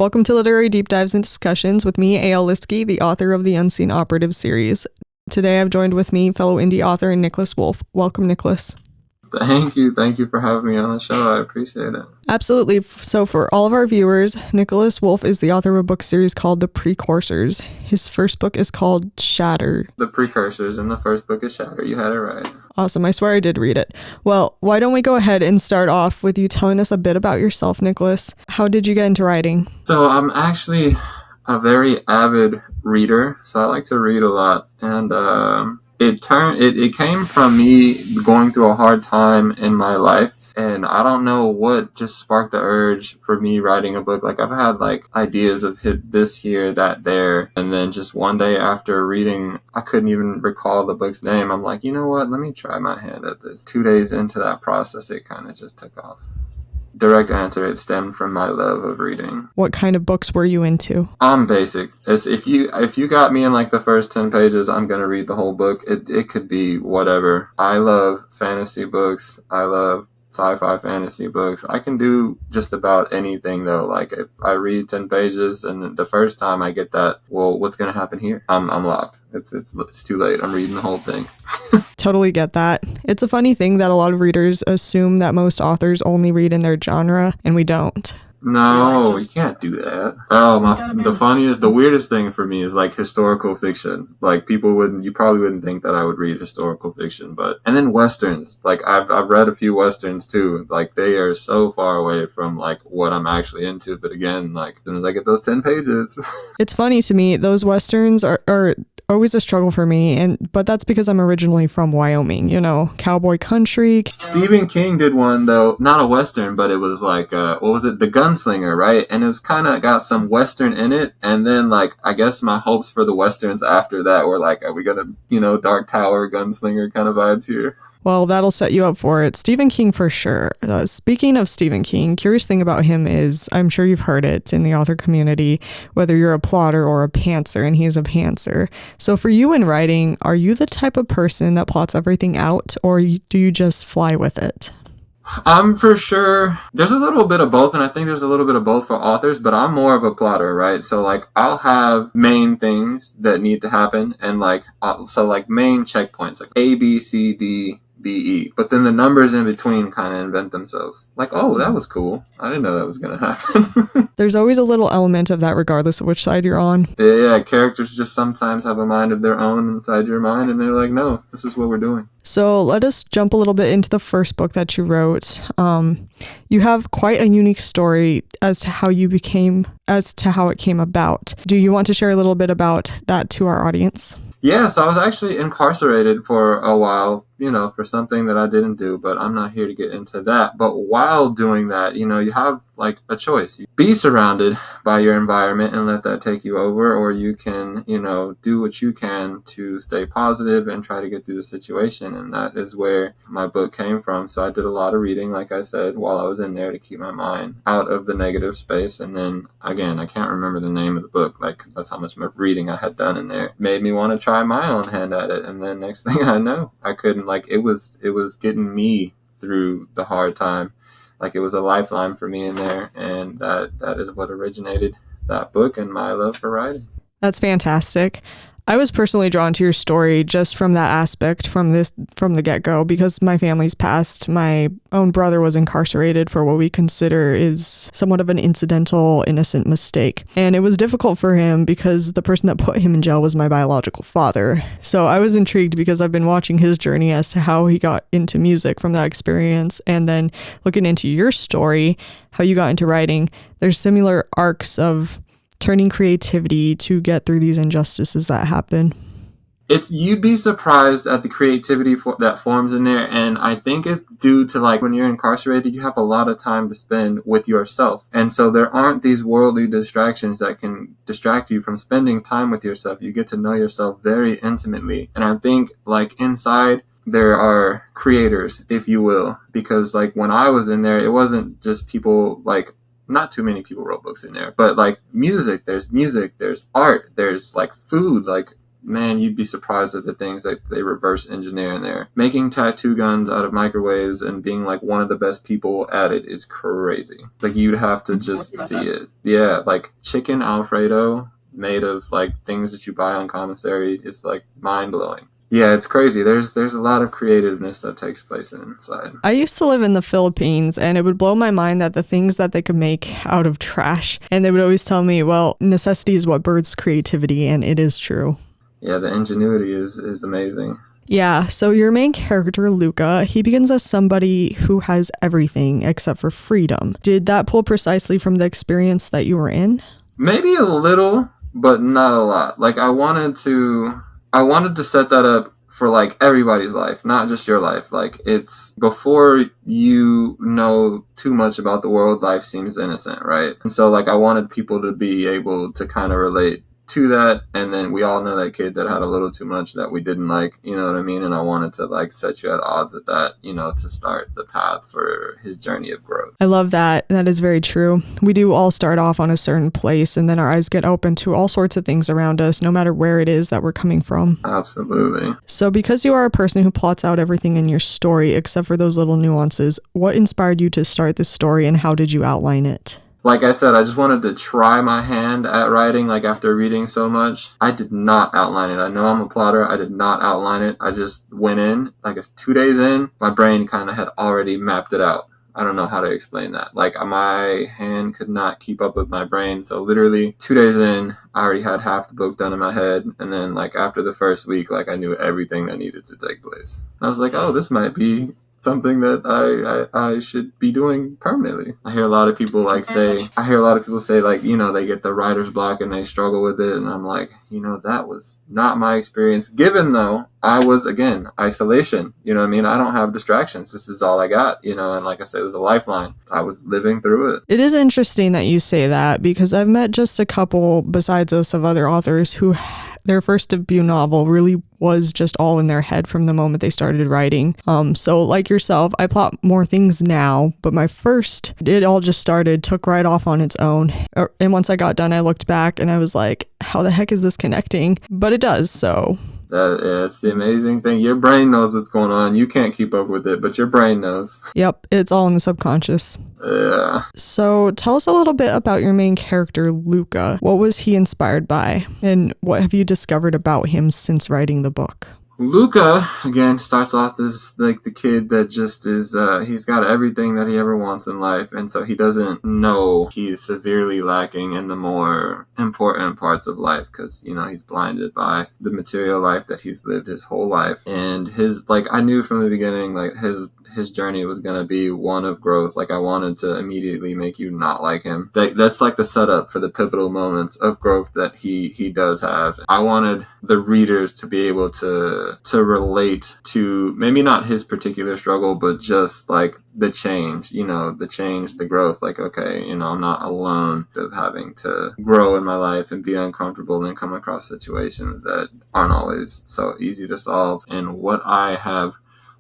Welcome to Literary Deep Dives and Discussions with me, A.L. Lieske, the author of the Unseen Operative series. Today I've joined with me fellow indie author Nicholas Wolfe. Welcome, Nicholas. Thank you for having me on the show. I appreciate it. Absolutely. So for all of our viewers, Nicholas Wolfe is the author of a book series called The Precursors. His first book is called Shatter. The Precursors, and the first book is Shatter. You had it right. Awesome. I swear I did read it. Well, why don't we go ahead and start off with you telling us a bit about yourself, Nicholas. How did you get into writing? So I'm actually a very avid reader, so I like to read a lot, and it came from me going through a hard time in my life, and I don't know what just sparked the urge for me writing a book. Like, I've had like ideas of hit this here, that there, and then just one day after reading, I couldn't even recall the book's name. I'm like, you know what, let me try my hand at this. 2 days into that process, it kind of just took off. Direct answer, it stemmed from my love of reading. What kind of books were you into? I'm basic. If you got me in like the first 10 pages, I'm gonna read the whole book. It could be whatever. I love fantasy books. I love sci-fi fantasy books. I can do just about anything though. Like, if I read 10 pages and the first time I get that, well, what's gonna happen here? I'm locked. It's too late. I'm reading the whole thing. Totally get that. It's a funny thing that a lot of readers assume that most authors only read in their genre, and we don't. No, you can't do that. Oh, the weirdest thing for me is like historical fiction. Like, you probably wouldn't think that I would read historical fiction, and then Westerns. Like, I've read a few Westerns too. Like, they are so far away from like what I'm actually into. But again, like, as soon as I get those 10 pages. It's funny to me, those Westerns are always a struggle for me, but that's because I'm originally from Wyoming, cowboy country. Stephen King did one though, not a Western, but it was like, what was it? The Gunslinger, right? And it's kind of got some Western in it. And then, like, I guess my hopes for the Westerns after that were like, are we gonna, Dark Tower, Gunslinger kind of vibes here? Well, that'll set you up for it. Stephen King for sure. Speaking of Stephen King, curious thing about him is, I'm sure you've heard it in the author community, whether you're a plotter or a pantser, and he's a pantser. So for you in writing, are you the type of person that plots everything out, or do you just fly with it? For sure, there's a little bit of both, and I think there's a little bit of both for authors, but I'm more of a plotter, right? So, like, I'll have main things that need to happen, and main checkpoints, like A, B, C, D, B, E. But then the numbers in between kind of invent themselves. Like, oh, that was cool. I didn't know that was going to happen. There's always a little element of that regardless of which side you're on. Yeah, characters just sometimes have a mind of their own inside your mind, and they're like, no, this is what we're doing. So let us jump a little bit into the first book that you wrote. You have quite a unique story as to how it came about. Do you want to share a little bit about that to our audience? Yes, I was actually incarcerated for a while, for something that I didn't do, but I'm not here to get into that. But while doing that, you have like a choice. You be surrounded by your environment and let that take you over, or you can, do what you can to stay positive and try to get through the situation. And that is where my book came from. So I did a lot of reading, like I said, while I was in there to keep my mind out of the negative space. And then again, I can't remember the name of the book. Like, that's how much reading I had done in there. It made me want to try my own hand at it. And then next thing I know, I couldn't, like, it was getting me through the hard time. Like, it was a lifeline for me in there, and that is what originated that book and my love for writing. That's fantastic. I was personally drawn to your story just from that aspect from the get-go, because my family's past. My own brother was incarcerated for what we consider is somewhat of an incidental, innocent mistake. And it was difficult for him because the person that put him in jail was my biological father. So I was intrigued because I've been watching his journey as to how he got into music from that experience, and then looking into your story, how you got into writing. There's similar arcs of turning creativity to get through these injustices that happen. You'd be surprised at the creativity that forms in there, and I think it's due to, like, when you're incarcerated, you have a lot of time to spend with yourself, and so there aren't these worldly distractions that can distract you from spending time with yourself. You get to know yourself very intimately, and I think, like, inside there are creators, if you will, because, like, when I was in there, it wasn't just people, like, not too many people wrote books in there, but like music, there's art, there's like food, like man, you'd be surprised at the things that they reverse engineer in there. Making tattoo guns out of microwaves and being like one of the best people at it is crazy. Like, you'd have to just see it. Yeah, like chicken Alfredo made of like things that you buy on commissary is like mind blowing. Yeah, it's crazy. There's a lot of creativeness that takes place inside. I used to live in the Philippines, and it would blow my mind that the things that they could make out of trash, and they would always tell me, well, necessity is what births creativity, and it is true. Yeah, the ingenuity is amazing. Yeah, so your main character, Luca, he begins as somebody who has everything except for freedom. Did that pull precisely from the experience that you were in? Maybe a little, but not a lot. Like, I wanted to set that up for like everybody's life, not just your life. Like, it's before you know too much about the world, life seems innocent, right? And so like I wanted people to be able to kind of relate to that, and then we all know that kid that had a little too much that we didn't like, you know what I mean? And I wanted to like set you at odds with that, you know, to start the path for his journey of growth. I love that. That is very true. We do all start off on a certain place, and then our eyes get open to all sorts of things around us, no matter where it is that we're coming from. Absolutely. So because you are a person who plots out everything in your story except for those little nuances, what inspired you to start this story, and how did you outline it? Like I said, I just wanted to try my hand at writing, like after reading so much. I did not outline it. I know I'm a plotter. I did not outline it. I just went in, like 2 days in, my brain kind of had already mapped it out. I don't know how to explain that. Like, my hand could not keep up with my brain. So literally 2 days in, I already had half the book done in my head. And then like after the first week, like I knew everything that needed to take place. And I was like, oh, this might be something that I should be doing permanently. I hear a lot of people say like, you know, they get the writer's block and they struggle with it. And I'm like, you know, that was not my experience. Given though, I was, again, isolation, you know what I mean? I don't have distractions. This is all I got, you know, and like I said, it was a lifeline. I was living through it. It is interesting that you say that, because I've met just a couple besides us of other authors who their first debut novel really was just all in their head from the moment they started writing. So like yourself, I plot more things now, but my first, it all just started, took right off on its own. And once I got done, I looked back and I was like, how the heck is this connecting? But it does, so. It's the amazing thing. Your brain knows what's going on. You can't keep up with it, but your brain knows. Yep, it's all in the subconscious. Yeah. So tell us a little bit about your main character, Luca. What was he inspired by? And what have you discovered about him since writing the book? Luca, again, starts off as like the kid that just is, he's got everything that he ever wants in life. And so he doesn't know he's severely lacking in the more important parts of life because, you know, he's blinded by the material life that he's lived his whole life. And his, like, I knew from the beginning, like, his journey was going to be one of growth. Like, I wanted to immediately make you not like him. That's like the setup for the pivotal moments of growth that he does have. I wanted the readers to be able to relate to maybe not his particular struggle, but just like the change, you know, the growth. Like, okay, you know, I'm not alone of having to grow in my life and be uncomfortable and come across situations that aren't always so easy to solve. And what I have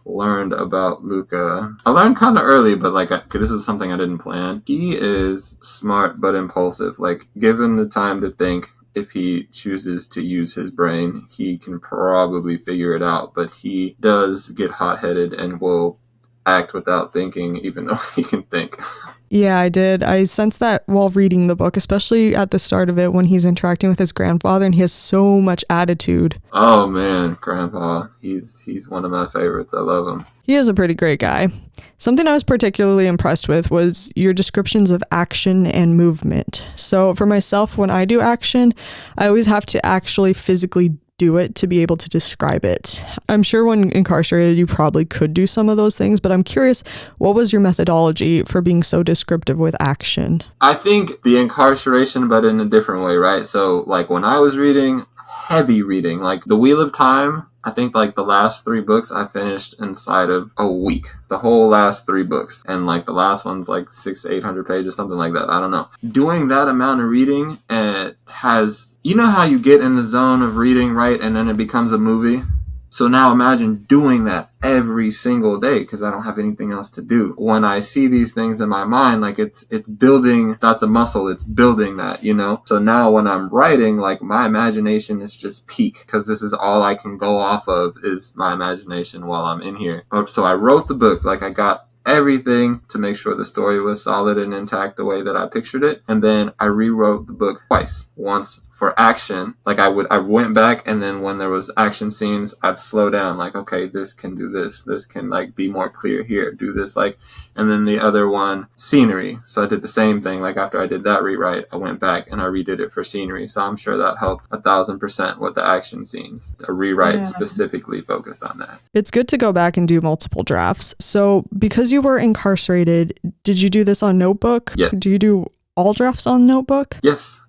learned about Luca, I learned kind of early, but like this was something I didn't plan. He is smart but impulsive. Like, given the time to think, if he chooses to use his brain, he can probably figure it out, but he does get hot-headed and will act without thinking, even though he can think. Yeah, I did. I sensed that while reading the book, especially at the start of it when he's interacting with his grandfather and he has so much attitude. Oh man, Grandpa. He's one of my favorites. I love him. He is a pretty great guy. Something I was particularly impressed with was your descriptions of action and movement. So for myself, when I do action, I always have to actually physically do it to be able to describe it. I'm sure when incarcerated, you probably could do some of those things, but I'm curious, what was your methodology for being so descriptive with action? I think the incarceration, but in a different way, right? So like when I was reading, heavy reading, like The Wheel of Time, I think like the last 3 books I finished inside of a week. The whole last 3 books. And like the last one's like 600 to 800 pages, something like that. I don't know. Doing that amount of reading has, you know how you get in the zone of reading, right? And then it becomes a movie? So now imagine doing that every single day because I don't have anything else to do. When I see these things in my mind, like it's building, that's a muscle, it's building that, you know? So now when I'm writing, like my imagination is just peak because this is all I can go off of is my imagination while I'm in here. So I wrote the book, like I got everything to make sure the story was solid and intact the way that I pictured it. And then I rewrote the book twice. Once for action, like I went back, and then when there was action scenes, I'd slow down, like, okay, this can do this can like be more clear here, do this, like, and then the other one, scenery. So I did the same thing, like after I did that rewrite, I went back and I redid it for scenery. So I'm sure that helped 1,000% with the action scenes. A rewrite specifically focused on that. It's good to go back and do multiple drafts. So because you were incarcerated, did you do this on notebook? Yeah. Do you do all drafts on notebook? Yes.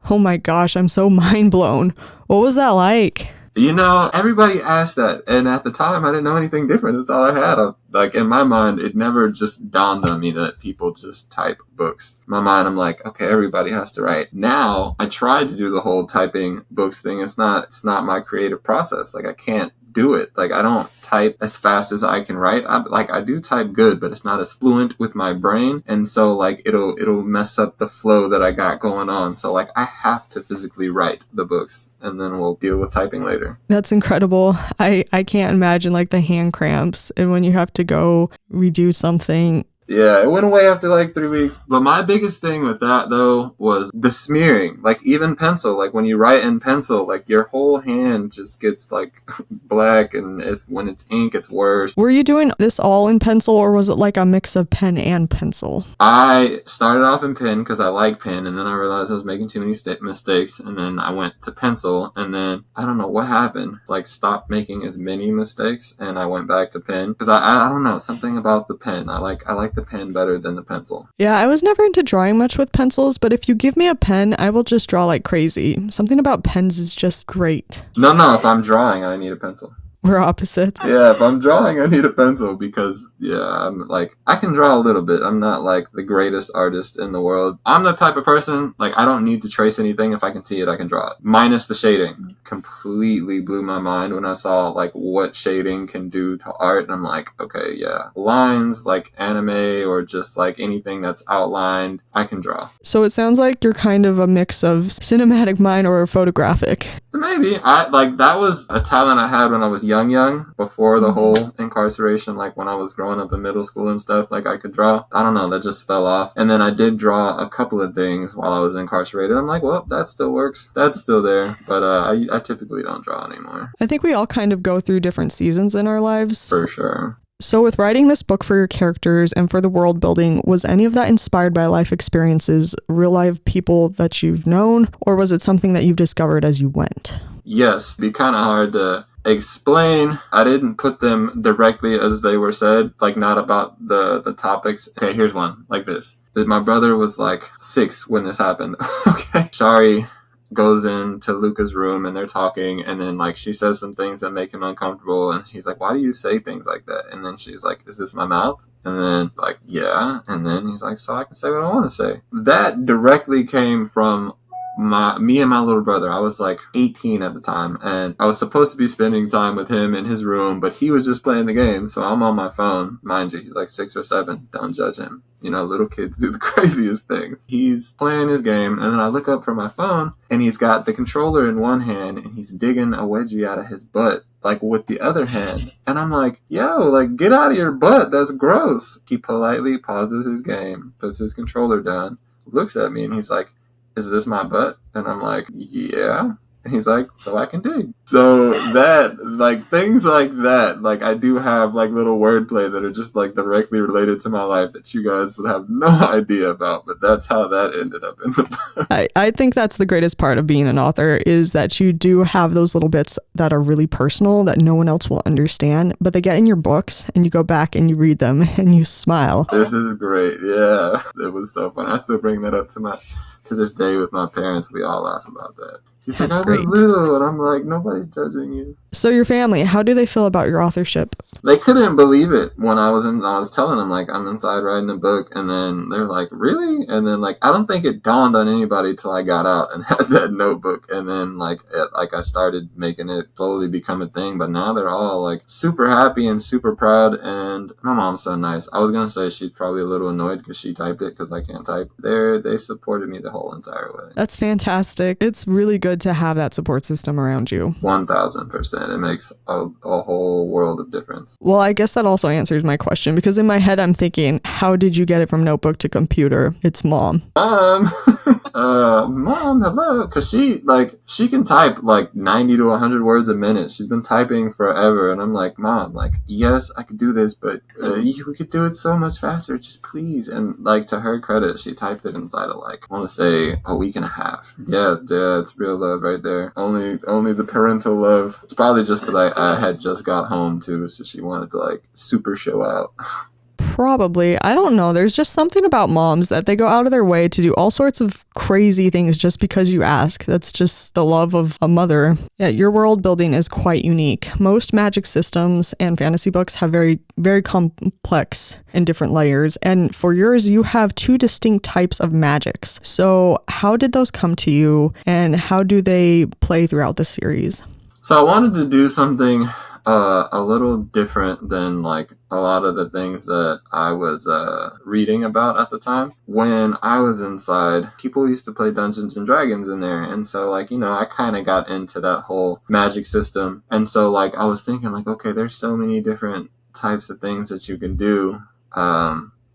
Oh my gosh, I'm so mind blown. What was that like? You know, everybody asked that, and at the time, I didn't know anything different. That's all I had. Like, in my mind, it never just dawned on me that people just type books. In my mind, I'm like, okay, everybody has to write. Now, I tried to do the whole typing books thing. It's not my creative process. Like, I can't do it. Like, I don't type as fast as I can write. I do type good, but it's not as fluent with my brain. And so, like, it'll mess up the flow that I got going on. So, like, I have to physically write the books, and then we'll deal with typing later. That's incredible. I can't imagine, like, the hand cramps and when you have to go redo something. Yeah, it went away after like 3 weeks. But my biggest thing with that, though, was the smearing. Like, even pencil. Like, when you write in pencil, like, your whole hand just gets, like, black. And when it's ink, it's worse. Were you doing this all in pencil, or was it like a mix of pen and pencil? I started off in pen because I like pen. And then I realized I was making too many mistakes. And then I went to pencil. And then, I don't know what happened. Like, stopped making as many mistakes. And I went back to pen. Because I don't know, something about the pen. I like the pen better than the pencil. Yeah, I was never into drawing much with pencils, but if you give me a pen, I will just draw like crazy. Something about pens is just great. No, if I'm drawing, I need a pencil. We're opposites. Yeah, if I'm drawing, I need a pencil because, yeah, I'm like, I can draw a little bit. I'm not like the greatest artist in the world. I'm the type of person, like, I don't need to trace anything. If I can see it, I can draw it. Minus the shading. Completely blew my mind when I saw, like, what shading can do to art. And I'm like, okay, yeah. Lines, like anime or just, like, anything that's outlined, I can draw. So it sounds like you're kind of a mix of cinematic mind or photographic. Maybe. That was a talent I had when I was young, before the whole incarceration, like when I was growing up in middle school and stuff, like I could draw. I don't know, that just fell off. And then I did draw a couple of things while I was incarcerated. I'm like, well, that still works. That's still there. But I typically don't draw anymore. I think we all kind of go through different seasons in our lives. For sure. So with writing this book for your characters and for the world building, was any of that inspired by life experiences, real life people that you've known, or was it something that you've discovered as you went? Yes, it'd be kind of hard to explain. I didn't put them directly as they were said, like not about the topics. Okay, here's one, like this. My brother was like 6 when this happened. Okay. Shari goes into Luca's room and they're talking, and then like she says some things that make him uncomfortable, and he's like, why do you say things like that? And then she's like, is this my mouth? And then like, yeah. And then he's like, so I can say what I want to say. That directly came from me and my little brother. I was like 18 at the time, and I was supposed to be spending time with him in his room, but he was just playing the game. So I'm on my phone. Mind you, he's like 6 or 7. Don't judge him. You know, little kids do the craziest things. He's playing his game, and then I look up from my phone, and he's got the controller in one hand, and he's digging a wedgie out of his butt, like with the other hand. And I'm like, yo, like, get out of your butt. That's gross. He politely pauses his game, puts his controller down, looks at me, and he's like, is this my butt? And I'm like, yeah. And he's like, so I can dig. So that, like, things like that, like, I do have, like, little wordplay that are just, like, directly related to my life that you guys would have no idea about. But that's how that ended up in the book. I think that's the greatest part of being an author, is that you do have those little bits that are really personal that no one else will understand, but they get in your books and you go back and you read them and you smile. This is great. Yeah. It was so fun. I still bring that up to this day with my parents. We all laugh about that. He's like, I was little, and I'm like, nobody's judging you. So your family, how do they feel about your authorship? They couldn't believe it when I was telling them like I'm inside writing a book, and then they're like, "Really?" And then like I don't think it dawned on anybody till I got out and had that notebook, and then like I started making it slowly become a thing. But now they're all like super happy and super proud, and my mom's so nice. I was gonna say she's probably a little annoyed because she typed it because I can't type. They supported me the whole entire way. That's fantastic. It's really good to have that support system around you. 1000%. It makes a whole world of difference. Well, I guess that also answers my question because in my head I'm thinking, how did you get it from notebook to computer? It's mom. Mom, hello, because she can type like 90 to 100 words a minute. She's been typing forever, and I'm like, Mom, like, yes, I could do this, but we could do it so much faster. Just please. And like, to her credit, she typed it inside of like, I want to say a week and a half. Yeah, it's real love right there. Only the parental love. It's probably just because I had just got home too, so she wanted to like super show out. Probably. I don't know. There's just something about moms that they go out of their way to do all sorts of crazy things just because you ask. That's just the love of a mother. Yeah, your world building is quite unique. Most magic systems and fantasy books have very, very complex and different layers. And for yours, you have two distinct types of magics. So how did those come to you and how do they play throughout the series? So I wanted to do something a little different than like a lot of the things that I was reading about at the time. When I was inside, people used to play Dungeons and Dragons in there, and so like, you know, I kind of got into that whole magic system. And so like I was thinking like, okay, there's so many different types of things that you can do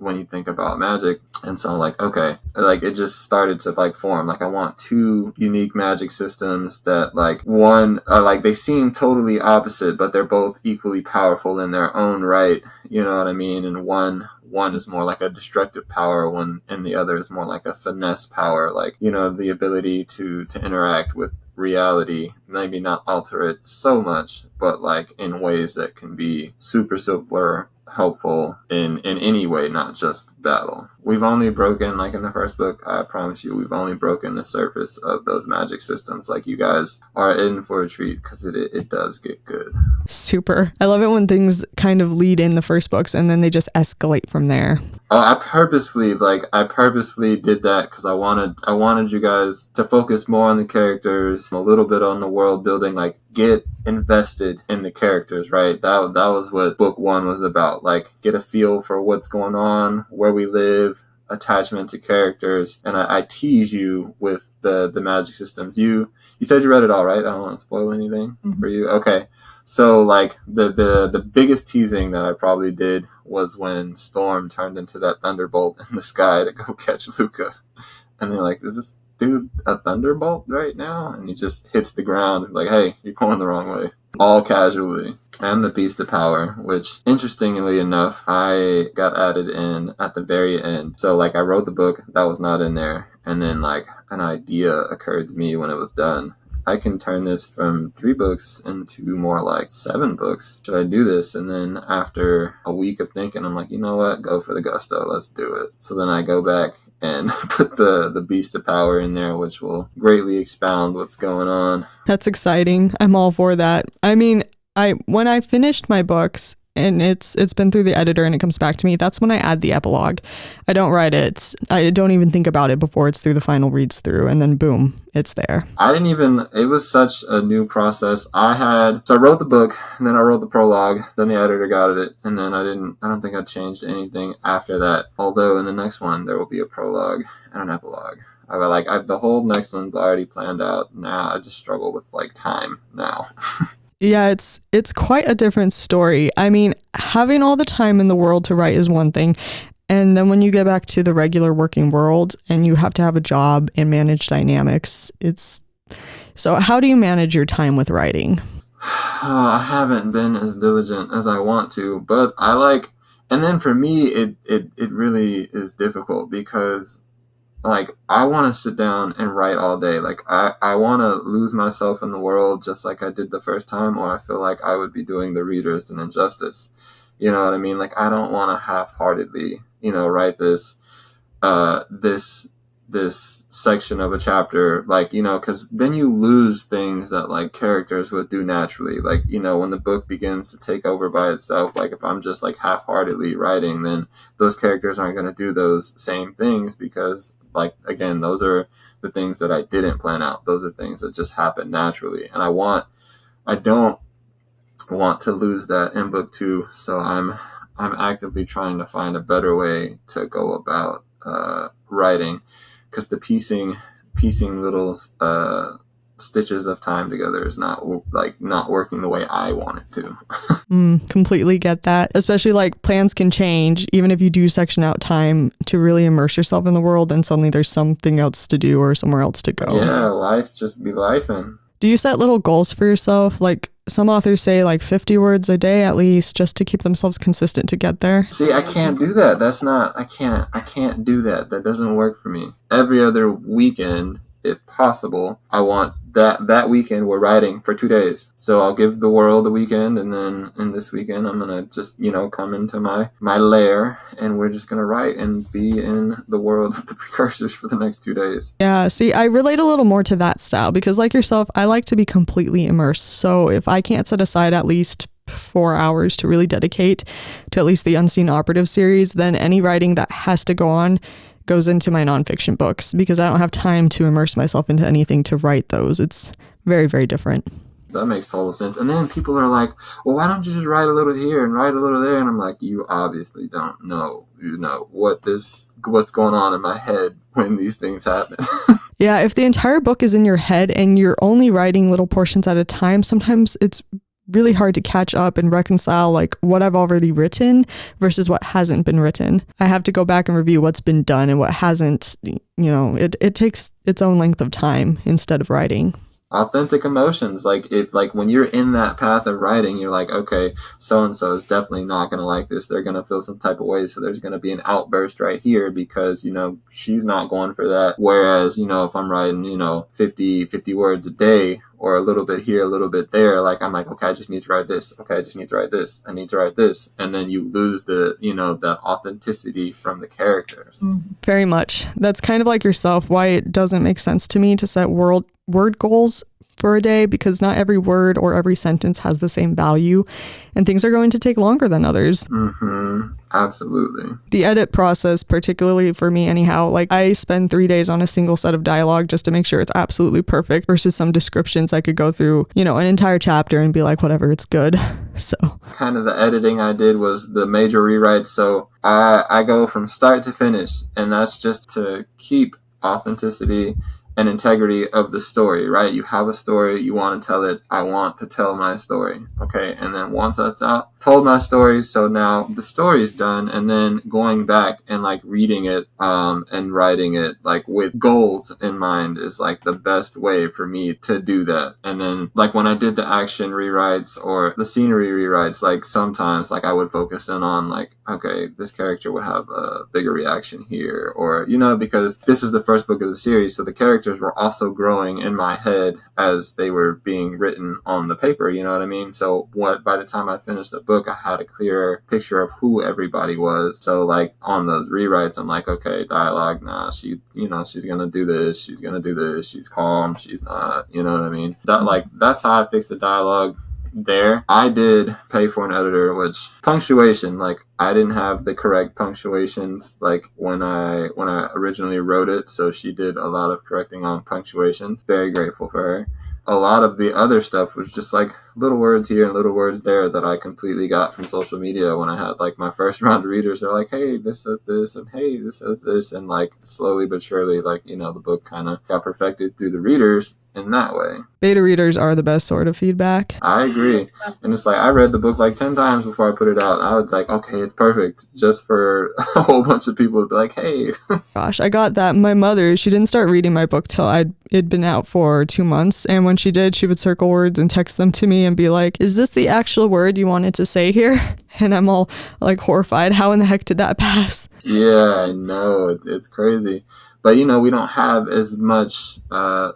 when you think about magic. And so like, okay, like it just started to like form. Like I want two unique magic systems that like one are like, they seem totally opposite, but they're both equally powerful in their own right. You know what I mean? And one is more like a destructive power, and the other is more like a finesse power, like, you know, the ability to interact with reality, maybe not alter it so much, but like in ways that can be super helpful in any way, not just battle. We've only broken, like in the first book, I promise you, we've only broken the surface of those magic systems. Like, you guys are in for a treat because it does get good. Super. I love it when things kind of lead in the first books and then they just escalate from there. I purposefully did that because I wanted you guys to focus more on the characters, a little bit on the world building, like get invested in the characters, right? That was what book one was about. Like, get a feel for what's going on, where we live, attachment to characters, and I tease you with the magic systems. You said you read it all, right? I don't want to spoil anything for you. Okay. So like the biggest teasing that I probably did was when Storm turned into that thunderbolt in the sky to go catch Luca. And they're like, is this dude a thunderbolt right now? And he just hits the ground like, hey, you're going the wrong way. All casually. And the Beast of Power, which interestingly enough, I got added in at the very end. So like I wrote the book, that was not in there. And then like an idea occurred to me when it was done. I can turn this from 3 books into more like 7 books. Should I do this? And then after a week of thinking, I'm like, you know what? Go for the gusto. Let's do it. So then I go back and put the Beast of Power in there, which will greatly expound what's going on. That's exciting. I'm all for that. I mean, when I finished my books, and it's been through the editor and it comes back to me, that's when I add the epilogue. I don't write it. I don't even think about it before it's through the final reads through, and then boom, it's there. It was such a new process. I wrote the book, and then I wrote the prologue, then the editor got it, and then I don't think I changed anything after that. Although in the next one, there will be a prologue and an epilogue. The whole next one's already planned out. Now I just struggle with like time now. Yeah, it's quite a different story. I mean, having all the time in the world to write is one thing. And then when you get back to the regular working world and you have to have a job and manage dynamics, so how do you manage your time with writing? I haven't been as diligent as I want to, but and then for me, it really is difficult because like I want to sit down and write all day. Like I want to lose myself in the world just like I did the first time, or I feel like I would be doing the readers an injustice. You know what I mean? Like I don't want to half-heartedly, write this this section of a chapter, like, you know, because then you lose things that like characters would do naturally. Like, you know, when the book begins to take over by itself, like if I'm just like half-heartedly writing, then those characters aren't going to do those same things because, like, again, those are the things that I didn't plan out. Those are things that just happen naturally. And I don't want to lose that in book 2. So I'm actively trying to find a better way to go about writing, because the piecing little stitches of time together is not working the way I want it to. Completely get that. Especially like plans can change. Even if you do section out time to really immerse yourself in the world, then suddenly there's something else to do or somewhere else to go. Yeah, life just be lifing. Do you set little goals for yourself? Like some authors say like 50 words a day at least, just to keep themselves consistent to get there. See, I can't do that. I can't do that. That doesn't work for me. Every other weekend, if possible, I want that weekend we're writing for 2 days. So I'll give the world a weekend, and then in this weekend I'm gonna just, you know, come into my lair, and we're just gonna write and be in the world of the Precursors for the next 2 days. Yeah, see, I relate a little more to that style because like yourself, I like to be completely immersed. So if I can't set aside at least 4 hours to really dedicate to at least the Unseen Operative series, then any writing that has to go on goes into my nonfiction books because I don't have time to immerse myself into anything to write those. It's very, very different. That makes total sense. And then people are like, well, why don't you just write a little here and write a little there? And I'm like, you obviously don't know, you know, what's going on in my head when these things happen. Yeah, if the entire book is in your head and you're only writing little portions at a time, sometimes it's really hard to catch up and reconcile like what I've already written versus what hasn't been written. I have to go back and review what's been done and what hasn't. You know, it takes its own length of time instead of writing. Authentic emotions, like if like when you're in that path of writing, you're like, okay, so and so is definitely not going to like this. They're going to feel some type of way, so there's going to be an outburst right here because, you know, she's not going for that. Whereas, you know, if I'm writing, you know, 50 words a day or a little bit here, a little bit there, like I'm like, okay, I just need to write this. Okay, I just need to write this. I need to write this. And then you lose the, you know, the authenticity from the characters. Very much. That's kind of like yourself, why it doesn't make sense to me to set word goals for a day, because not every word or every sentence has the same value and things are going to take longer than others. Absolutely. The edit process, particularly for me anyhow, like I spend 3 days on a single set of dialogue just to make sure it's absolutely perfect versus some descriptions I could go through, you know, an entire chapter and be like, whatever, it's good. So kind of the editing I did was the major rewrites. So I go from start to finish, and that's just to keep authenticity and integrity of the story, right? You have a story, you want to tell it. I want to tell my story, okay? And then once that's out, told my story, so now the story is done, and then going back and like reading it and writing it like with goals in mind is like the best way for me to do that. And then like when I did the action rewrites or the scenery rewrites, like sometimes like I would focus in on like, okay, this character would have a bigger reaction here, or, you know, because this is the first book of the series, so the characters were also growing in my head as they were being written on the paper, you know what I mean? So by the time I finished the book, I had a clearer picture of who everybody was. So like on those rewrites, I'm like, okay, dialogue, nah, she's gonna do this, she's gonna do this, she's calm, she's not, you know what I mean? That's how I fixed the dialogue there. I did pay for an editor, which punctuation, like I didn't have the correct punctuations like when I originally wrote it, so she did a lot of correcting on punctuations. Very grateful for her. A lot of the other stuff was just like little words here and little words there that I completely got from social media when I had like my first round of readers. They're like, hey, this says this, and hey, this says this, and like slowly but surely, like, you know, the book kind of got perfected through the readers in that way. Beta readers are the best sort of feedback. I agree. And it's like I read the book like 10 times before I put it out. I was like, okay, it's perfect, just for a whole bunch of people to be like, hey. Gosh, I got that. My mother, she didn't start reading my book till it'd been out for 2 months, and when she did, she would circle words and text them to me and be like, is this the actual word you wanted to say here? And I'm all like horrified. How in the heck did that pass? Yeah, I know. It's crazy. But, you know, we don't have as much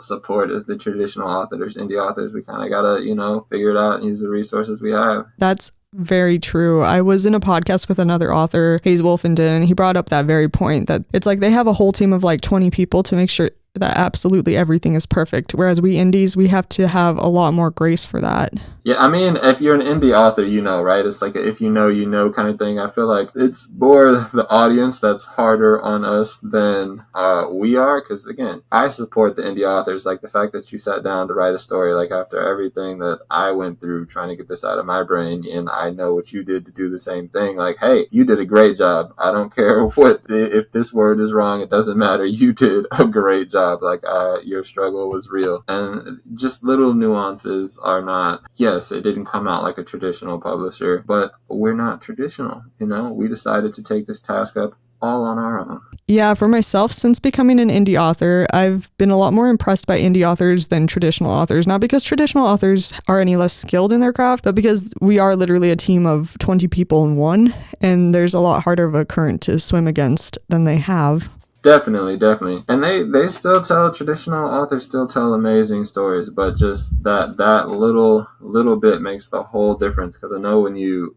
support as the traditional authors, indie authors. We kind of got to, you know, figure it out and use the resources we have. That's Very true. I was in a podcast with another author, Hayes Wolfenden, and he brought up that very point that it's like they have a whole team of like 20 people to make sure that absolutely everything is perfect. Whereas we indies, we have to have a lot more grace for that. Yeah, I mean, if you're an indie author, you know, right? It's like a if you know kind of thing. I feel like it's more the audience that's harder on us than we are. Because again, I support the indie authors. Like the fact that you sat down to write a story, like after everything that I went through trying to get this out of my brain, and I know what you did to do the same thing. Like, hey, you did a great job. I don't care if this word is wrong. It doesn't matter. You did a great job. Like your struggle was real, and just little nuances are not. Yes, it didn't come out like a traditional publisher, but we're not traditional. You know, we decided to take this task up all on our own. Yeah, for myself, since becoming an indie author, I've been a lot more impressed by indie authors than traditional authors. Not because traditional authors are any less skilled in their craft, but because we are literally a team of 20 people in one, and there's a lot harder of a current to swim against than they have. Definitely. And they still traditional authors still tell amazing stories, but just that little bit makes the whole difference. Because I know when you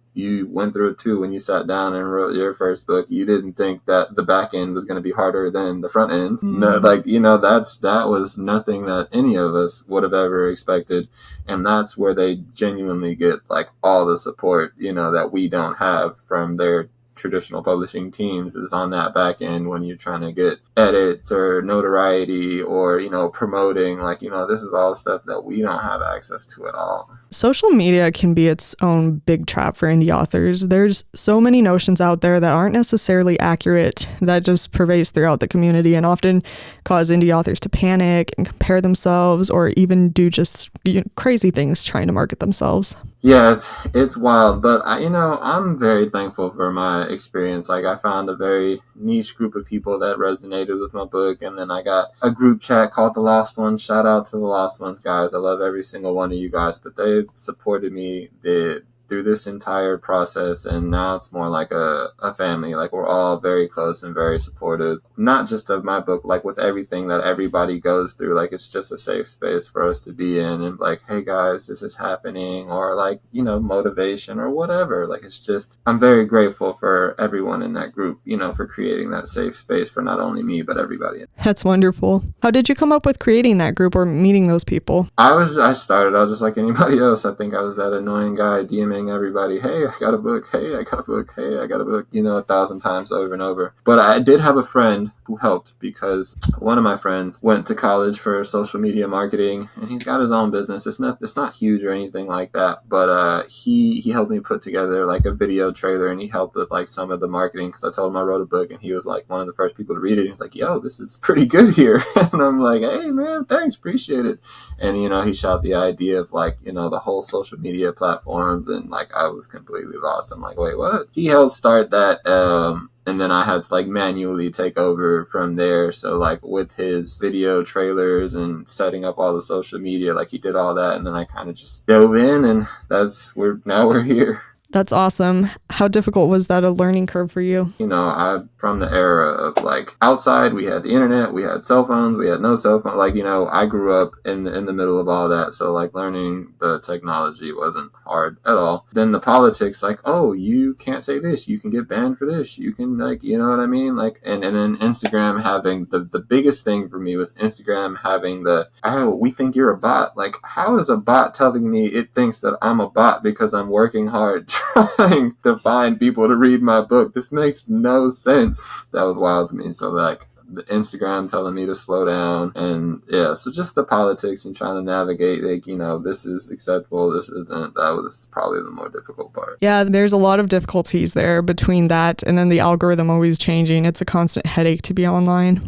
went through it too, when you sat down and wrote your first book, you didn't think that the back end was going to be harder than the front end. No, like, you know, that was nothing that any of us would have ever expected. And that's where they genuinely get like all the support, you know, that we don't have from their traditional publishing teams is on that back end when you're trying to get edits or notoriety or, you know, promoting. Like, you know, this is all stuff that we don't have access to at all. Social media can be its own big trap for indie authors. There's so many notions out there that aren't necessarily accurate that just pervades throughout the community and often cause indie authors to panic and compare themselves or even do just crazy things trying to market themselves. Yeah, it's wild, but I'm very thankful for my experience. Like I found a very niche group of people that resonated with my book, and then I got a group chat called The Lost Ones. Shout out to The Lost Ones, guys. I love every single one of you guys, but they've supported me through this entire process, and now it's more like a family. Like we're all very close and very supportive, not just of my book, like with everything that everybody goes through. Like it's just a safe space for us to be in and like, hey guys, this is happening, or like, you know, motivation or whatever. Like it's just, I'm very grateful for everyone in that group, you know, for creating that safe space for not only me but everybody. That's wonderful. How did you come up with creating that group or meeting those people? I started out just like anybody else. I think I was that annoying guy DMing everybody, hey, I got a book, hey, I got a book, hey, I got a book, you know, 1,000 times over and over. But I did have a friend who helped, because one of my friends went to college for social media marketing, and he's got his own business. It's not huge or anything like that, but he helped me put together like a video trailer, and he helped with like some of the marketing, because I told him I wrote a book, and he was like one of the first people to read it. And he's like, yo, this is pretty good here. And I'm like, hey man, thanks, appreciate it. And you know, he shot the idea of like, you know, the whole social media platforms, and like I was completely lost. I'm like, wait, what? He helped start that, and then I had to like manually take over from there. So like with his video trailers and setting up all the social media, like he did all that, and then I kind of just dove in, and we're here. That's awesome. How difficult was that a learning curve for you? You know, I'm from the era of like outside, we had the internet, we had cell phones, we had no cell phone. Like, you know, I grew up in the middle of all that. So like learning the technology wasn't hard at all. Then the politics, like, oh, you can't say this, you can get banned for this, you can, like, you know what I mean? Like, and then Instagram having the biggest thing for me was Instagram having we think you're a bot. Like, how is a bot telling me it thinks that I'm a bot because I'm working hard trying to find people to read my book? This makes no sense. That was wild to me. So like the Instagram telling me to slow down, and yeah, so just the politics and trying to navigate, like, you know, this is acceptable, this isn't. That was probably the more difficult part. Yeah, there's a lot of difficulties there between that and then the algorithm always changing. It's a constant headache to be online.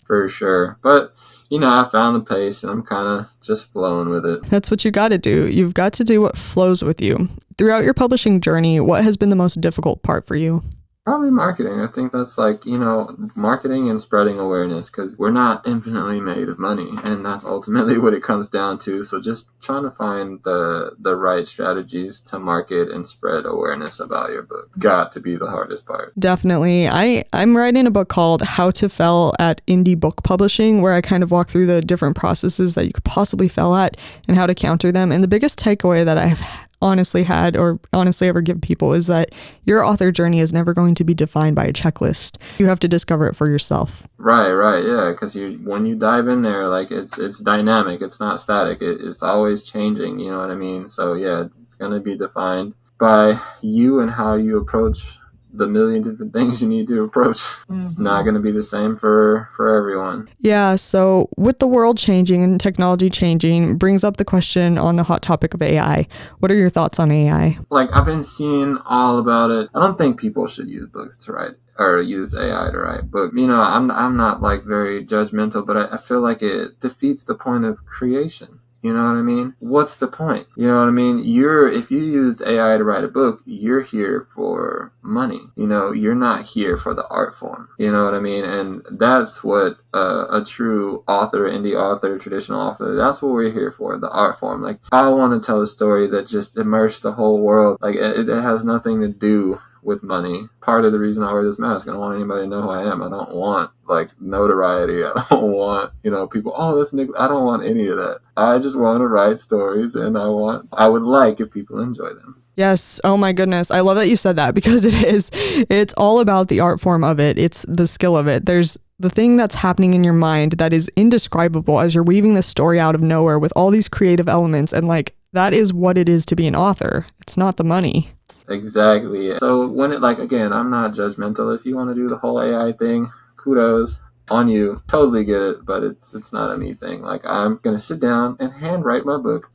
For sure. But you know, I found the pace, and I'm kind of just flowing with it. That's what you got to do. You've got to do what flows with you. Throughout your publishing journey, what has been the most difficult part for you? Probably marketing. I think that's like, you know, marketing and spreading awareness, because we're not infinitely made of money, and that's ultimately what it comes down to. So just trying to find the right strategies to market and spread awareness about your book got to be the hardest part. Definitely. I'm writing a book called How to Fail at Indie Book Publishing, where I kind of walk through the different processes that you could possibly fail at and how to counter them. And the biggest takeaway that honestly had or honestly ever give people is that your author journey is never going to be defined by a checklist. You have to discover it for yourself. Right, yeah, because when you dive in there, like it's dynamic, it's not static, it's always changing, you know what I mean? So yeah, it's gonna be defined by you and how you approach the million different things you need to approach. It's not going to be the same for everyone. Yeah, so with the world changing and technology changing brings up the question on the hot topic of AI. What are your thoughts on AI? Like, I've been seeing all about it. I don't think people should use books to write or use AI to write books. You know, I'm not like very judgmental, but I feel like it defeats the point of creation. You know what I mean? What's the point? You know what I mean? If you used AI to write a book, you're here for money. You know, you're not here for the art form. You know what I mean? And that's what a true author, indie author, traditional author, that's what we're here for, the art form. Like, I want to tell a story that just immersed the whole world. Like, it has nothing to do with money. Part of the reason I wear this mask, I don't want anybody to know who I am. I don't want like notoriety. I don't want, people, oh, that's Nick. I don't want any of that. I just want to write stories, and I would like if people enjoy them. Yes. Oh my goodness. I love that you said that, because it's all about the art form of it. It's the skill of it. There's the thing that's happening in your mind that is indescribable as you're weaving this story out of nowhere with all these creative elements. And like, that is what it is to be an author. It's not the money. Exactly. So when again, I'm not judgmental. If you want to do the whole AI thing, kudos on you. Totally get it, but it's not a me thing. Like, I'm going to sit down and handwrite my book.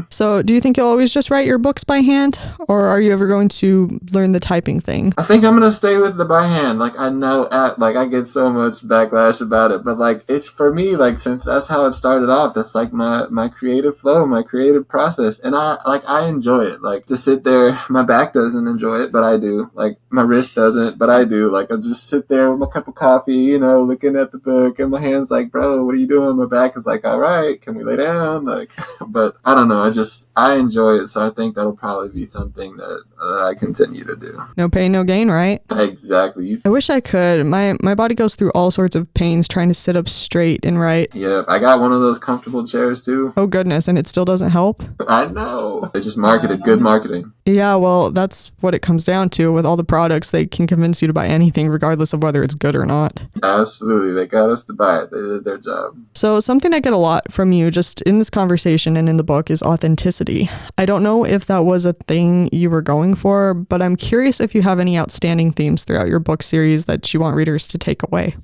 So do you think you'll always just write your books by hand, or are you ever going to learn the typing thing? I think I'm going to stay with the by hand. Like, I know I get so much backlash about it, but like, it's for me, like, since that's how it started off, that's like my creative flow, my creative process. And I enjoy it. Like, to sit there, my back doesn't enjoy it, but I do. Like, my wrist doesn't, but I do. Like, I just sit there with my cup of coffee, looking at the book, and my hand's like, bro, what are you doing? My back is like, all right, can we lay down? Like, but I don't know. I enjoy it, so I think that'll probably be something that I continue to do. No pain, no gain, right? Exactly. I wish I could. My body goes through all sorts of pains trying to sit up straight and write. Yep, I got one of those comfortable chairs too. Oh goodness, and it still doesn't help? I know. They just marketed good marketing. Yeah, well, that's what it comes down to. With all the products, they can convince you to buy anything regardless of whether it's good or not. Absolutely. They got us to buy it. They did their job. So something I get a lot from you just in this conversation and in the book is authenticity. I don't know if that was a thing you were going for, but I'm curious if you have any outstanding themes throughout your book series that you want readers to take away.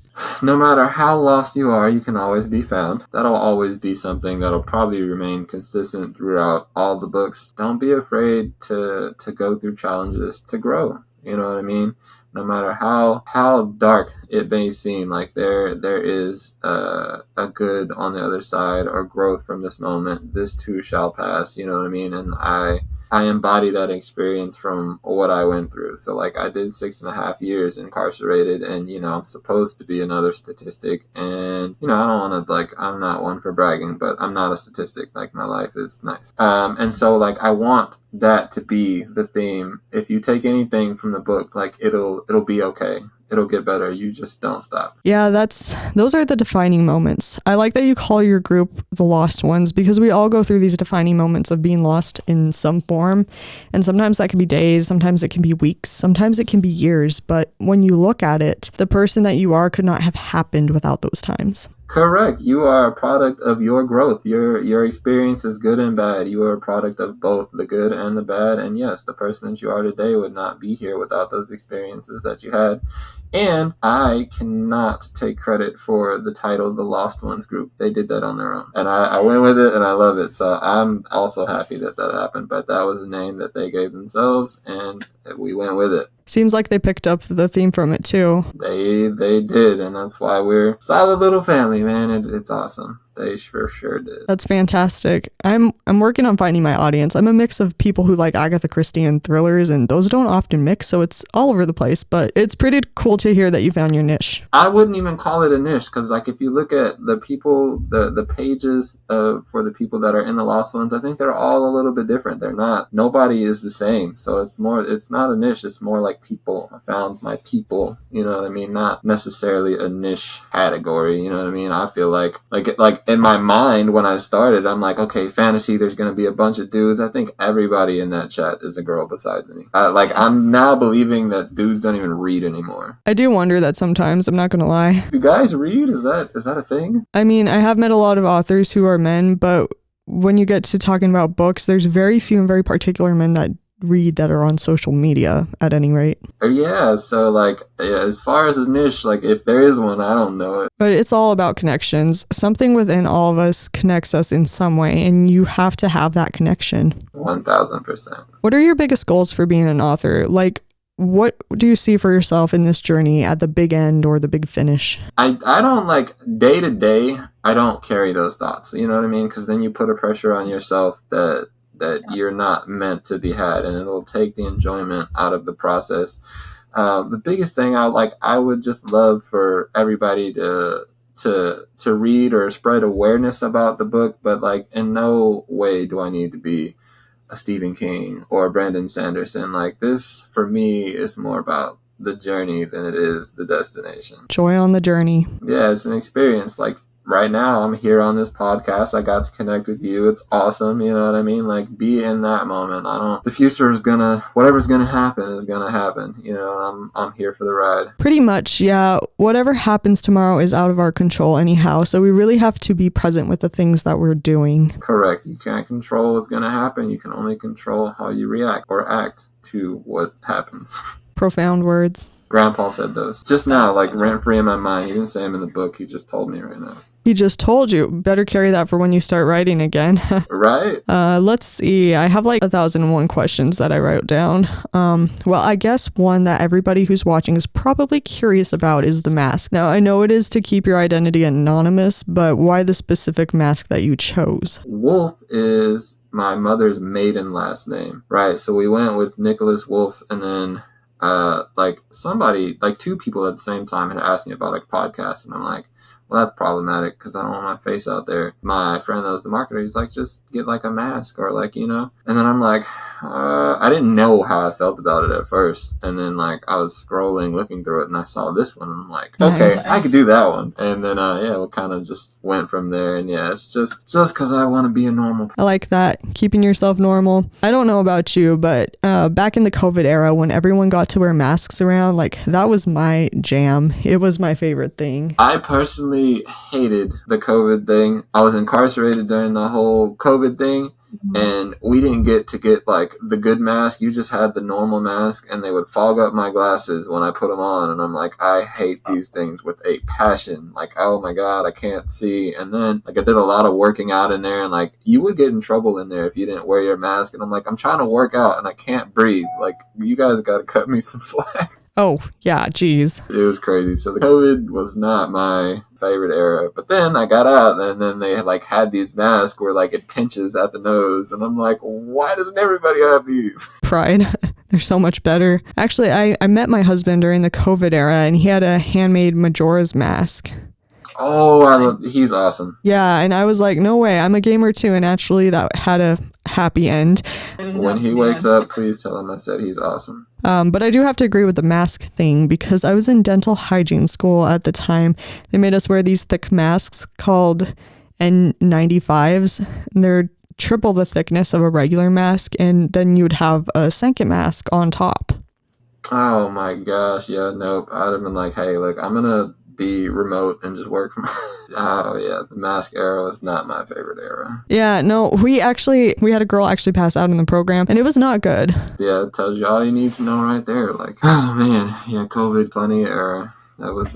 No matter how lost you are, you can always be found. That'll always be something that'll probably remain consistent throughout all the books. Don't be afraid to go through challenges, to grow. You know what I mean? No matter how dark it may seem, like there is a good on the other side, or growth from this moment. This too shall pass. You know what I mean? And I embody that experience from what I went through. So like, I did 6.5 years incarcerated, and I'm supposed to be another statistic, and I don't want to, I'm not one for bragging, but I'm not a statistic. Like, my life is nice. And so like, I want that to be the theme. If you take anything from the book, like, it'll be okay. It'll get better. You just don't stop. Yeah, those are the defining moments. I like that you call your group the lost ones, because we all go through these defining moments of being lost in some form. And sometimes that can be days, sometimes it can be weeks, sometimes it can be years. But when you look at it, the person that you are could not have happened without those times. Correct. You are a product of your growth. Your experience is good and bad. You are a product of both the good and the bad. And yes, the person that you are today would not be here without those experiences that you had. And I cannot take credit for the title, The Lost Ones Group. They did that on their own. And I went with it, and I love it. So I'm also happy that happened. But that was the name that they gave themselves, and we went with it. Seems like they picked up the theme from it too. They did, and that's why we're a solid little family, man. It's awesome. They sure did. That's fantastic. I'm working on finding my audience. I'm a mix of people who like Agatha Christie and thrillers, and those don't often mix, so it's all over the place. But it's pretty cool to hear that you found your niche. I wouldn't even call it a niche, because like, if you look at the people, the pages for the people that are in the Lost Ones, I think they're all a little bit different. Nobody is the same. So it's not a niche. It's more like people. I found my people. You know what I mean? Not necessarily a niche category. You know what I mean? I feel like in my mind when I started, I'm like, okay, fantasy, there's going to be a bunch of dudes. I think everybody in that chat is a girl besides me. Like, I'm now believing that dudes don't even read anymore. I do wonder that sometimes, I'm not gonna lie. Do guys read? Is that a thing? I mean, I have met a lot of authors who are men, but when you get to talking about books, there's very few and very particular men that read that are on social media at any rate. Yeah, so like, yeah, as far as a niche, like if there is one, I don't know it. But it's all about connections. Something within all of us connects us in some way, and you have to have that connection. 1000%. What are your biggest goals for being an author? Like, what do you see for yourself in this journey at the big end or the big finish? I don't like day to day, I don't carry those thoughts. You know what I mean? Because then you put a pressure on yourself that you're not meant to be had, and it'll take the enjoyment out of the process. The biggest thing I would just love for everybody to read or spread awareness about the book, but like in no way do I need to be a Stephen King or a Brandon Sanderson. Like, this for me is more about the journey than it is the destination. Joy on the journey. Yeah, it's an experience. Like, right now I'm here on this podcast. I got to connect with you. It's awesome. You know what I mean? Like, be in that moment. The future is whatever's gonna happen is gonna happen. You know, I'm here for the ride. Pretty much, yeah. Whatever happens tomorrow is out of our control anyhow. So we really have to be present with the things that we're doing. Correct. You can't control what's gonna happen. You can only control how you react or act to what happens. Profound words. Grandpa said those just now, like rent free in my mind. He didn't say them in the book. He just told me right now. He just told you. Better carry that for when you start writing again. Right. Let's see. I have like 1,001 questions that I wrote down. Well, I guess one that everybody who's watching is probably curious about is the mask. Now, I know it is to keep your identity anonymous, but why the specific mask that you chose? Wolfe is my mother's maiden last name, right? So we went with Nicholas Wolfe, and then two people at the same time had asked me about a podcast, and I'm like, well, that's problematic because I don't want my face out there. My friend that was the marketer, he's like, just get like a mask or like, you know. And then I'm like, I didn't know how I felt about it at first. And then like I was scrolling, looking through it, and I saw this one, and I'm like, okay, nice. I could do that one. And then we kind of just went from there. And yeah, it's just because I want to be a normal. I like that, keeping yourself normal. I don't know about you, but back in the COVID era, when everyone got to wear masks around, like that was my jam. It was my favorite thing. I personally hated the COVID thing. I was incarcerated during the whole COVID thing, and we didn't get like the good mask. You just had the normal mask, and they would fog up my glasses when I put them on, and I'm like, I hate these things with a passion. Like, oh my god, I can't see. And then like I did a lot of working out in there, and like you would get in trouble in there if you didn't wear your mask, and I'm like, I'm trying to work out and I can't breathe. Like, you guys got to cut me some slack. Oh, yeah, geez. It was crazy. So the COVID was not my favorite era. But then I got out, and then they like had these masks where like it pinches at the nose. And I'm like, why doesn't everybody have these? Pride. They're so much better. Actually, I met my husband during the COVID era, and he had a handmade Majora's Mask. Oh, he's awesome. Yeah, and I was like, no way, I'm a gamer too, and actually that had a happy end. When he wakes up, please tell him I said he's awesome. But I do have to agree with the mask thing, because I was in dental hygiene school at the time. They made us wear these thick masks called N95s, and they're triple the thickness of a regular mask, and then you would have a second mask on top. Oh my gosh, yeah, nope. I'd have been like, hey, look, I'm gonna be remote and just work from oh yeah, the mask era was not my favorite era. Yeah, no, we had a girl actually pass out in the program, and it was not good. Yeah, it tells you all you need to know right there. Like, oh man, yeah, COVID funny era. That was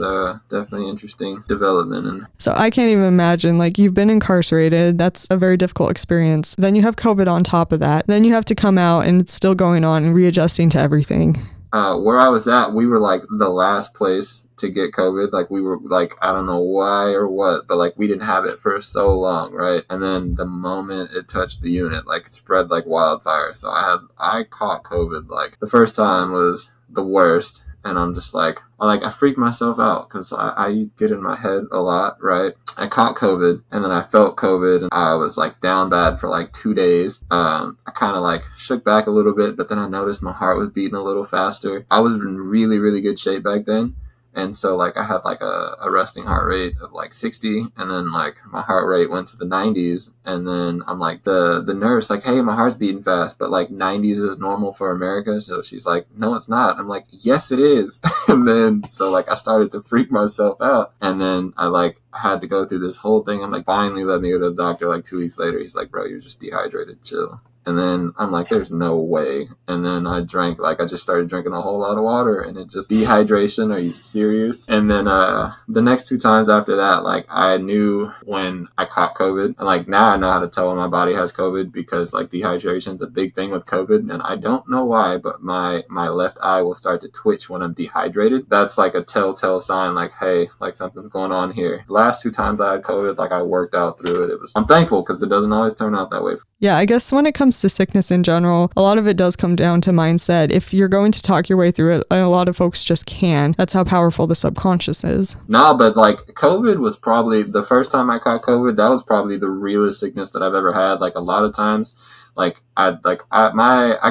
definitely interesting development. And so I can't even imagine, like, you've been incarcerated. That's a very difficult experience. Then you have COVID on top of that. Then you have to come out, and it's still going on and readjusting to everything. Where I was at, we were like the last place to get COVID. Like, we were like, I don't know why or what, but like we didn't have it for so long, right? And then the moment it touched the unit, like it spread like wildfire. So I caught COVID. Like, the first time was the worst, and I'm just like I freaked myself out because I get in my head a lot, right? I caught COVID, and then I felt COVID, and I was like down bad for like 2 days. I kind of like shook back a little bit, but then I noticed my heart was beating a little faster. I was in really, really good shape back then. And so like I had like a resting heart rate of like 60, and then like my heart rate went to the 90s, and then I'm like the nurse like, hey, my heart's beating fast, but like 90s is normal for America. So she's like, no, it's not. I'm like, yes, it is. And then so like I started to freak myself out, and then I like had to go through this whole thing. I'm like, finally let me go to the doctor like 2 weeks later. He's like, bro, you're just dehydrated, chill. And then I'm like, there's no way. And then I just started drinking a whole lot of water, and it just, dehydration, are you serious? And then the next 2 times after that, like I knew when I caught COVID. And like now I know how to tell when my body has COVID, because like dehydration is a big thing with COVID. And I don't know why, but my left eye will start to twitch when I'm dehydrated. That's like a telltale sign, like, hey, like something's going on here. Last 2 times I had COVID, like I worked out through it. I'm thankful, because it doesn't always turn out that way. Yeah, I guess when it comes to sickness in general, a lot of it does come down to mindset. If you're going to talk your way through it, and a lot of folks just can, that's how powerful the subconscious is. Nah, but like COVID was probably the first time I caught COVID. That was probably the realest sickness that I've ever had. Like a lot of times, like I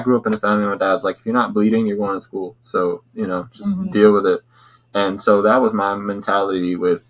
grew up in a family where my dad's like, if you're not bleeding, you're going to school. So, just deal with it. And so that was my mentality with,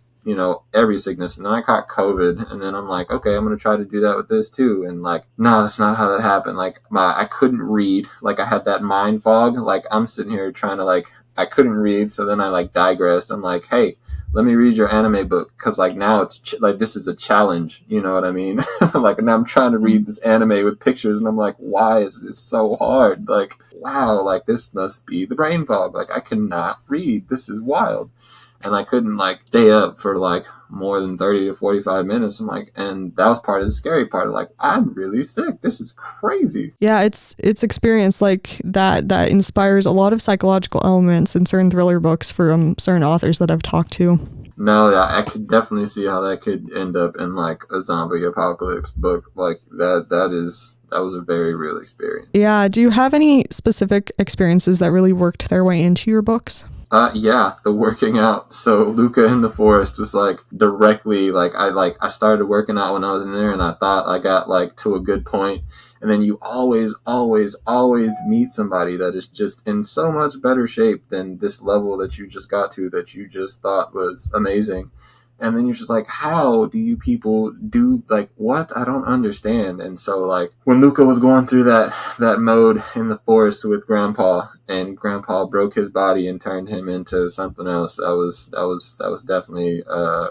every sickness. And then I caught COVID, and then I'm like, okay, I'm going to try to do that with this too. And like, no, that's not how that happened. Like I couldn't read. Like I had that mind fog. Like I'm sitting here trying to like, I couldn't read. So then I like digressed. I'm like, hey, let me read your anime book. Cause like now it's like, this is a challenge. You know what I mean? Like now I'm trying to read this anime with pictures, and I'm like, why is this so hard? Like, wow, like this must be the brain fog. Like I cannot read. This is wild. And I couldn't like stay up for like more than 30 to 45 minutes. I'm like, and that was part of the scary part of like, I'm really sick. This is crazy. Yeah, it's experience like that inspires a lot of psychological elements in certain thriller books from certain authors that I've talked to. No, yeah, I could definitely see how that could end up in like a zombie apocalypse book. Like that was a very real experience. Yeah. Do you have any specific experiences that really worked their way into your books? Yeah, the working out. So Luca in the Forest was like directly I started working out when I was in there, and I thought I got like to a good point. And then you always, always, always meet somebody that is just in so much better shape than this level that you just got to, that you just thought was amazing. And then you're just like, how do you people do, like, what? I don't understand. And so, like, when Luca was going through that mode in the forest with Grandpa, and Grandpa broke his body and turned him into something else, that was definitely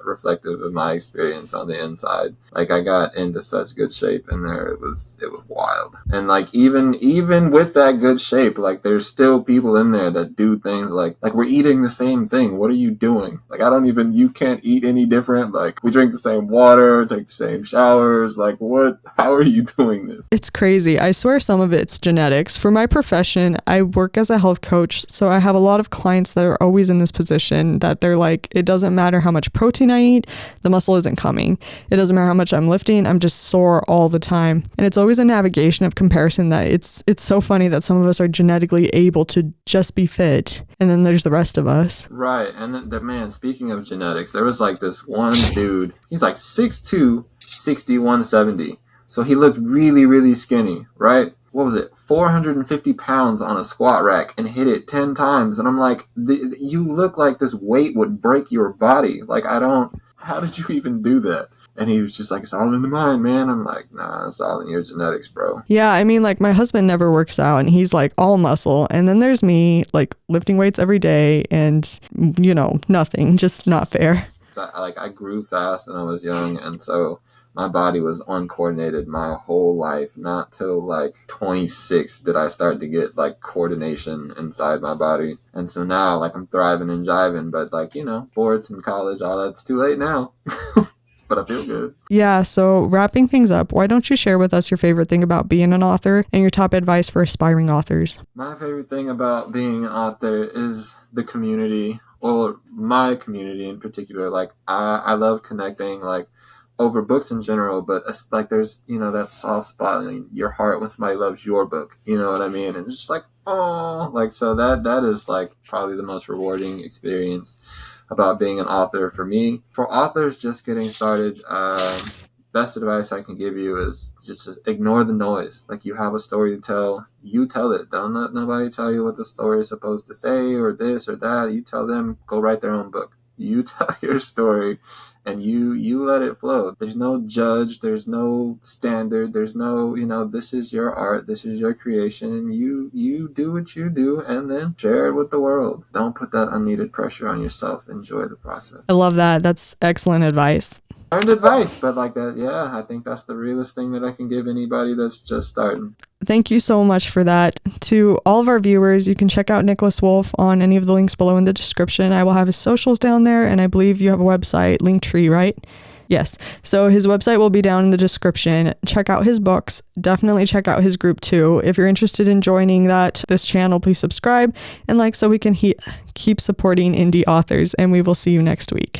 reflective of my experience on the inside. Like, I got into such good shape in there. It was wild. And like, even with that good shape, like, there's still people in there that do things like we're eating the same thing. What are you doing? Like, you can't eat any different. Like, we drink the same water, take the same showers. Like, what? How are you doing this? It's crazy. I swear some of it's genetics. For my profession, I work as a health coach, so I have a lot of clients that are always in this position that they're like, it doesn't matter how much protein I eat, the muscle isn't coming. It doesn't matter how much I'm lifting, I'm just sore all the time. And it's always a navigation of comparison that it's so funny that some of us are genetically able to just be fit, and then there's the rest of us. Right. And then, man, speaking of genetics, there was like this one dude, he's like 6'2", 60, 170. So he looked really, really skinny, right? What was it? 450 pounds on a squat rack, and hit it 10 times. And I'm like, you look like this weight would break your body. Like, how did you even do that? And he was just like, it's all in the mind, man. I'm like, nah, it's all in your genetics, bro. Yeah, I mean, like, my husband never works out, and he's like all muscle. And then there's me, like, lifting weights every day and, nothing, just not fair. I grew fast when I was young, and so my body was uncoordinated my whole life. Not till like 26 did I start to get like coordination inside my body. And so now, like, I'm thriving and jiving, but like, sports and college, all that's too late now. But I feel good. Yeah, so wrapping things up, why don't you share with us your favorite thing about being an author and your top advice for aspiring authors? My favorite thing about being an author is the community, or my community in particular. Like, I love connecting, like, over books in general, but like, there's, that soft spot in your heart when somebody loves your book, you know what I mean? And it's just like, oh, like, so that is like probably the most rewarding experience about being an author for me. For authors just getting started, best advice I can give you is just ignore the noise. Like, you have a story to tell, you tell it. Don't let nobody tell you what the story is supposed to say or this or that. You tell them, go write their own book. You tell your story and you let it flow. There's no judge, there's no standard, there's no, this is your art, this is your creation, and you do what you do and then share it with the world. Don't put that unneeded pressure on yourself. Enjoy the process. I love that. That's excellent advice. Learned advice, but like that, yeah, I think that's the realest thing that I can give anybody that's just starting. Thank you so much for that. To all of our viewers, you can check out Nicholas Wolfe on any of the links below in the description. I will have his socials down there, and I believe you have a website, Linktree, right? Yes. So his website will be down in the description. Check out his books. Definitely check out his group too. If you're interested in joining this channel, please subscribe and like so we can keep supporting indie authors, and we will see you next week.